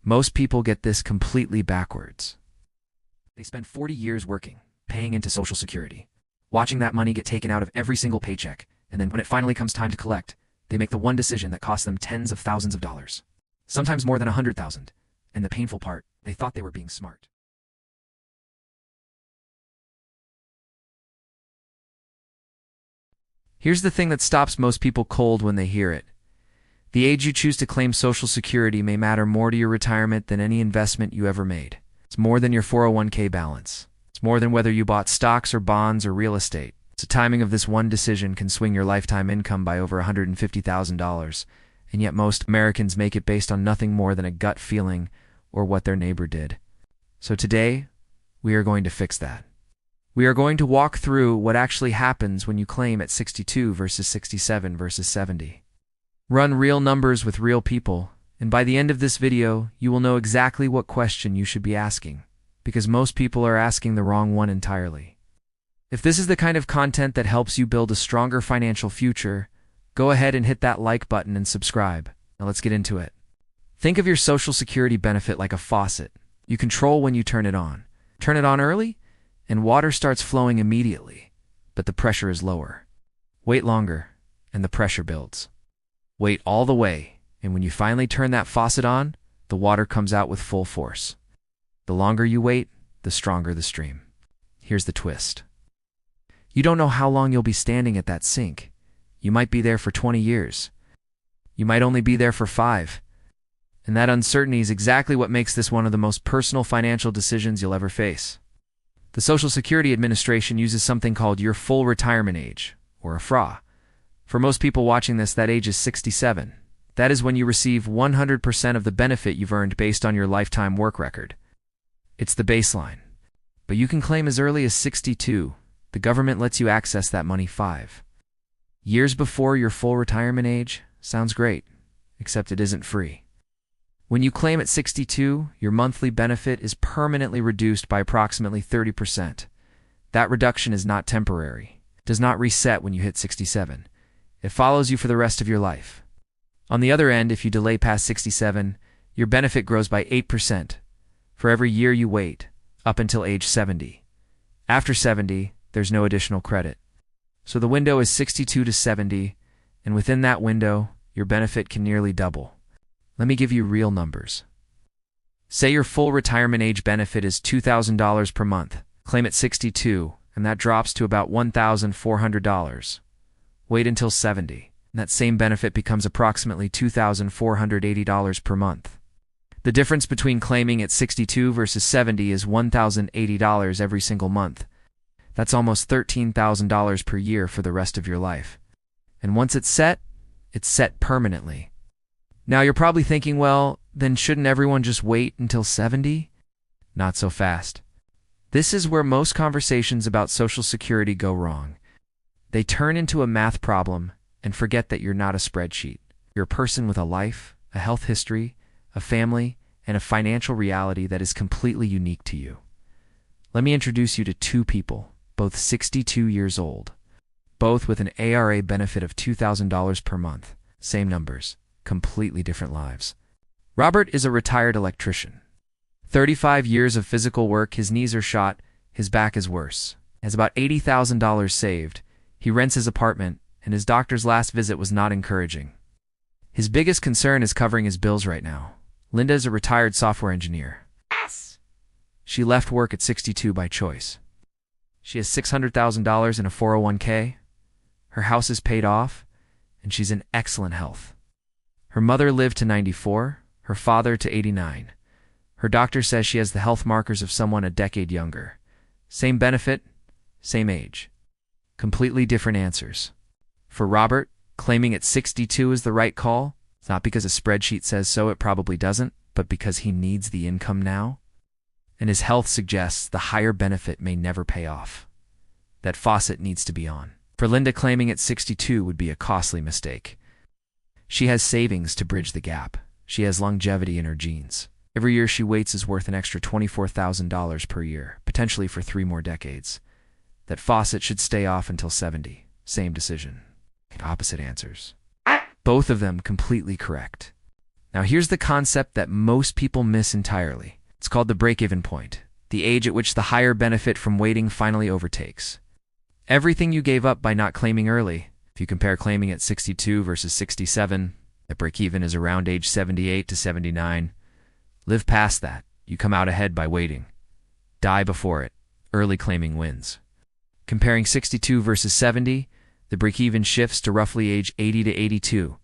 Most people get this completely backwards. They spend 40 years working, paying into Social Security, watching that money get taken out of every single paycheck, and then when it finally comes time to collect, they make the one decision that costs them tens of thousands of dollars, sometimes more than 100,000. And the painful part, they thought they were being smart. Here's the thing that stops most people cold when they hear it. The age you choose to claim Social Security may matter more to your retirement than any investment you ever made. It's more than your 401k balance. It's more than whether you bought stocks or bonds or real estate. The timing of this one decision can swing your lifetime income by over $150,000, and yet most Americans make it based on nothing more than a gut feeling or what their neighbor did. So today, we are going to fix that. We are going to walk through what actually happens when you claim at 62 versus 67 versus 70. Run real numbers with real people, and by the end of this video, you will know exactly what question you should be asking, because most people are asking the wrong one entirely. If this is the kind of content that helps you build a stronger financial future, go ahead and hit that like button and subscribe. Now let's get into it. Think of your Social Security benefit like a faucet. You control when you turn it on. Turn it on early, and water starts flowing immediately, but the pressure is lower. Wait longer, and the pressure builds. Wait all the way, and when you finally turn that faucet on, the water comes out with full force. The longer you wait, the stronger the stream. Here's the twist. You don't know how long you'll be standing at that sink. You might be there for 20 years. You might only be there for 5. And that uncertainty is exactly what makes this one of the most personal financial decisions you'll ever face. The Social Security Administration uses something called your full retirement age, or a FRA. For most people watching this, that age is 67. That is when you receive 100% of the benefit you've earned based on your lifetime work record. It's the baseline. But you can claim as early as 62. The government lets you access that money 5 years before your full retirement age. Sounds great, except it isn't free. When you claim at 62, your monthly benefit is permanently reduced by approximately 30%. That reduction is not temporary. It does not reset when you hit 67. It follows you for the rest of your life. On the other end, if you delay past 67, your benefit grows by 8% for every year you wait, up until age 70. After 70, there's no additional credit. So the window is 62 to 70, and within that window, your benefit can nearly double. Let me give you real numbers. Say your full retirement age benefit is $2,000 per month. Claim at 62, and that drops to about $1,400. Wait until 70, and that same benefit becomes approximately $2,480 per month. The difference between claiming at 62 versus 70 is $1,080 every single month. That's almost $13,000 per year for the rest of your life. And once it's set permanently. Now you're probably thinking, well, then shouldn't everyone just wait until 70? Not so fast. This is where most conversations about Social Security go wrong. They turn into a math problem and forget that you're not a spreadsheet. You're a person with a life, a health history, a family, and a financial reality that is completely unique to you. Let me introduce you to 2 people, both 62 years old, both with an ARA benefit of $2,000 per month. Same numbers, completely different lives. Robert is a retired electrician. 35 years of physical work, his knees are shot, his back is worse. Has about $80,000 saved. He rents his apartment, and his doctor's last visit was not encouraging. His biggest concern is covering his bills right now. Linda is a retired software engineer. Yes! She left work at 62 by choice. She has $600,000 in a 401k. Her house is paid off, and she's in excellent health. Her mother lived to 94, her father to 89. Her doctor says she has the health markers of someone a decade younger. Same benefit, same age. Completely different answers. For Robert, claiming at 62 is the right call. It's not because a spreadsheet says so, it probably doesn't, but because he needs the income now. And his health suggests the higher benefit may never pay off. That faucet needs to be on. For Linda, claiming at 62 would be a costly mistake. She has savings to bridge the gap. She has longevity in her genes. Every year she waits is worth an extra $24,000 per year, potentially for 3 more decades. That faucet should stay off until 70. Same decision. Opposite answers. Both of them completely correct. Now here's the concept that most people miss entirely. It's called the break-even point, the age at which the higher benefit from waiting finally overtakes. Everything you gave up by not claiming early, if you compare claiming at 62 versus 67, that break-even is around age 78 to 79. Live past that, you come out ahead by waiting. Die before it, early claiming wins. Comparing 62 versus 70, the break-even shifts to roughly age 80 to 82.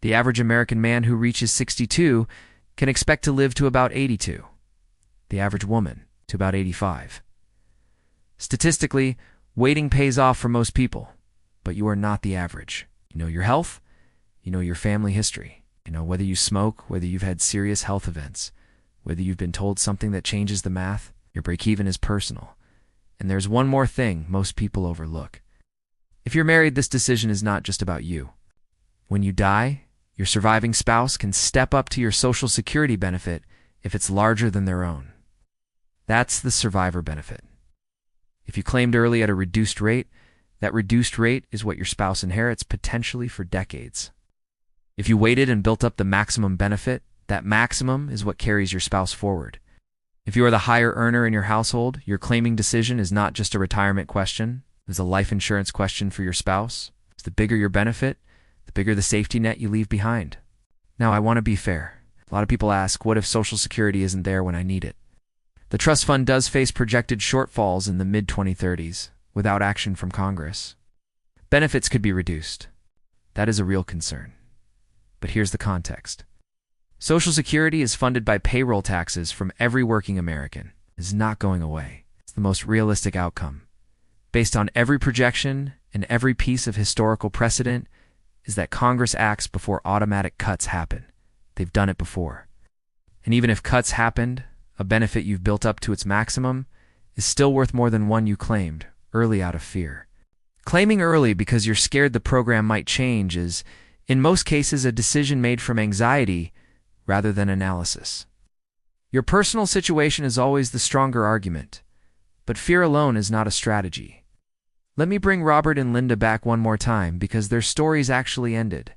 The average American man who reaches 62 can expect to live to about 82. The average woman to about 85. Statistically, waiting pays off for most people, but you are not the average. You know your health, you know your family history, you know whether you smoke, whether you've had serious health events, whether you've been told something that changes the math. Your break-even is personal. And there's one more thing most people overlook. If you're married, this decision is not just about you. When you die, your surviving spouse can step up to your Social Security benefit if it's larger than their own. That's the survivor benefit. If you claimed early at a reduced rate, that reduced rate is what your spouse inherits potentially for decades. If you waited and built up the maximum benefit, that maximum is what carries your spouse forward. If you are the higher earner in your household, your claiming decision is not just a retirement question, it's a life insurance question for your spouse. The bigger your benefit, the bigger the safety net you leave behind. Now, I want to be fair. A lot of people ask, what if Social Security isn't there when I need it? The trust fund does face projected shortfalls in the mid-2030s without action from Congress. Benefits could be reduced. That is a real concern. But here's the context. Social Security is funded by payroll taxes from every working American. It is not going away. It's the most realistic outcome. Based on every projection and every piece of historical precedent is that Congress acts before automatic cuts happen. They've done it before. And even if cuts happened, a benefit you've built up to its maximum is still worth more than one you claimed early out of fear. Claiming early because you're scared the program might change is, in most cases, a decision made from anxiety rather than analysis. Your personal situation is always the stronger argument, but fear alone is not a strategy. Let me bring Robert and Linda back one more time because their stories actually ended.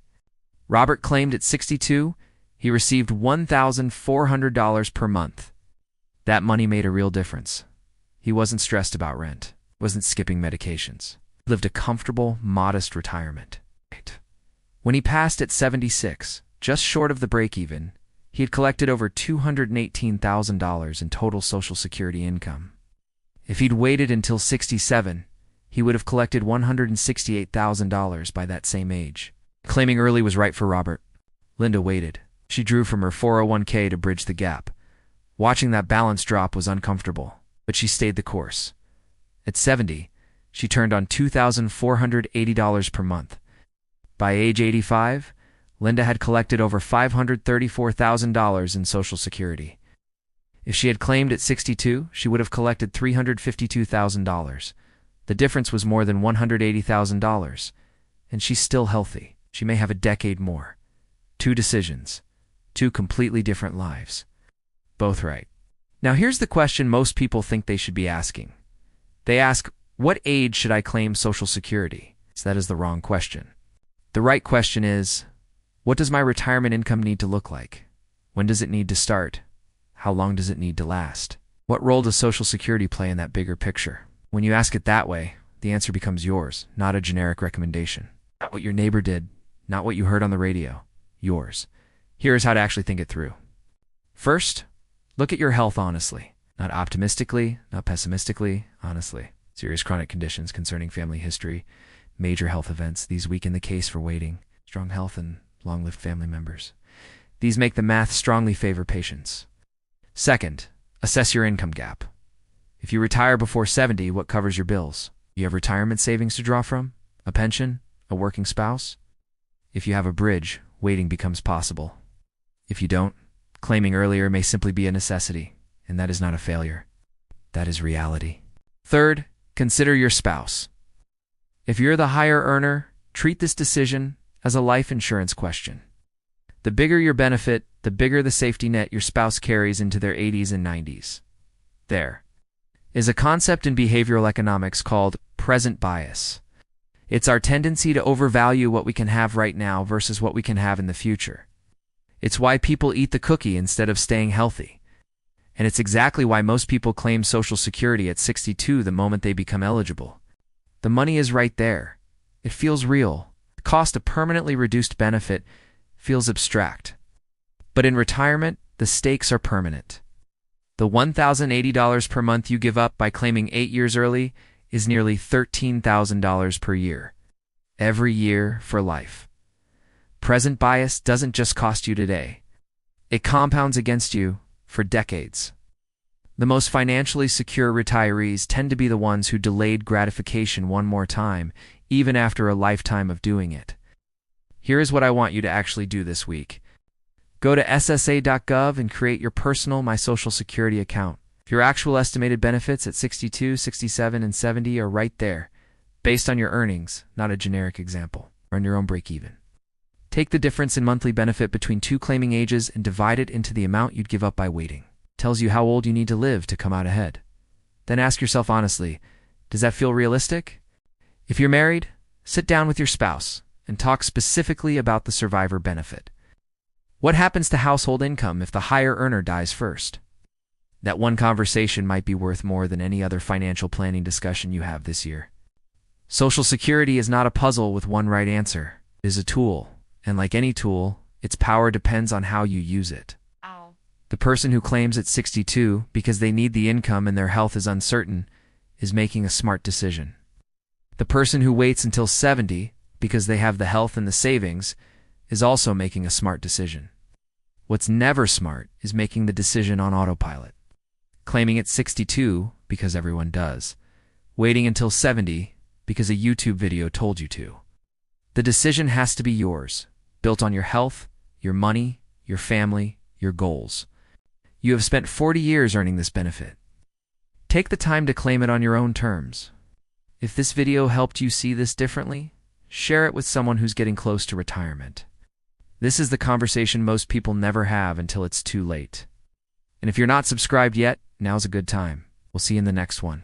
Robert claimed at 62, he received $1,400 per month. That money made a real difference. He wasn't stressed about rent, wasn't skipping medications. He lived a comfortable, modest retirement. When he passed at 76, just short of the break-even, he had collected over $218,000 in total Social Security income. If he'd waited until 67, he would have collected $168,000 by that same age. Claiming early was right for Robert. Linda waited. She drew from her 401k to bridge the gap. Watching that balance drop was uncomfortable, but she stayed the course. At 70, she turned on $2,480 per month. By age 85, Linda had collected over $534,000 in Social Security. If she had claimed at 62, she would have collected $352,000. The difference was more than $180,000. And she's still healthy. She may have a decade more. 2 decisions. 2 completely different lives. Both right. Now here's the question most people think they should be asking. They ask, what age should I claim Social Security? So that is the wrong question. The right question is, what does my retirement income need to look like? When does it need to start? How long does it need to last? What role does Social Security play in that bigger picture? When you ask it that way, the answer becomes yours, not a generic recommendation. Not what your neighbor did, not what you heard on the radio. Yours. Here is how to actually think it through. First, look at your health honestly. Not optimistically, not pessimistically, honestly. Serious chronic conditions concerning family history, major health events, these weaken the case for waiting, strong health and long-lived family members. These make the math strongly favor patience. Second, assess your income gap. If you retire before 70, what covers your bills? You have retirement savings to draw from? A pension? A working spouse? If you have a bridge, waiting becomes possible. If you don't, claiming earlier may simply be a necessity, and that is not a failure. That is reality. Third, consider your spouse. If you're the higher earner, treat this decision as a life insurance question. The bigger your benefit, the bigger the safety net your spouse carries into their 80s and 90s. There is a concept in behavioral economics called present bias. It's our tendency to overvalue what we can have right now versus what we can have in the future. It's why people eat the cookie instead of staying healthy. And it's exactly why most people claim Social Security at 62 the moment they become eligible. The money is right there. It feels real. The cost of permanently reduced benefit feels abstract. But in retirement, the stakes are permanent. The $1,080 per month you give up by claiming 8 years early is nearly $13,000 per year. Every year for life. Present bias doesn't just cost you today. It compounds against you for decades. The most financially secure retirees tend to be the ones who delayed gratification one more time, even after a lifetime of doing it. Here is what I want you to actually do this week. Go to ssa.gov and create your personal My Social Security account. Your actual estimated benefits at 62, 67, and 70 are right there, based on your earnings, not a generic example. Run your own break-even. Take the difference in monthly benefit between two claiming ages and divide it into the amount you'd give up by waiting. Tells you how old you need to live to come out ahead. Then ask yourself honestly, does that feel realistic? If you're married, sit down with your spouse and talk specifically about the survivor benefit. What happens to household income if the higher earner dies first? That one conversation might be worth more than any other financial planning discussion you have this year. Social Security is not a puzzle with one right answer. It is a tool, and like any tool, its power depends on how you use it. Ow. The person who claims at 62 because they need the income and their health is uncertain is making a smart decision. The person who waits until 70 because they have the health and the savings is also making a smart decision. What's never smart is making the decision on autopilot. Claiming at 62 because everyone does. Waiting until 70 because a YouTube video told you to. The decision has to be yours, built on your health, your money, your family, your goals. You have spent 40 years earning this benefit. Take the time to claim it on your own terms. If this video helped you see this differently, share it with someone who's getting close to retirement. This is the conversation most people never have until it's too late. And if you're not subscribed yet, now's a good time. We'll see you in the next one.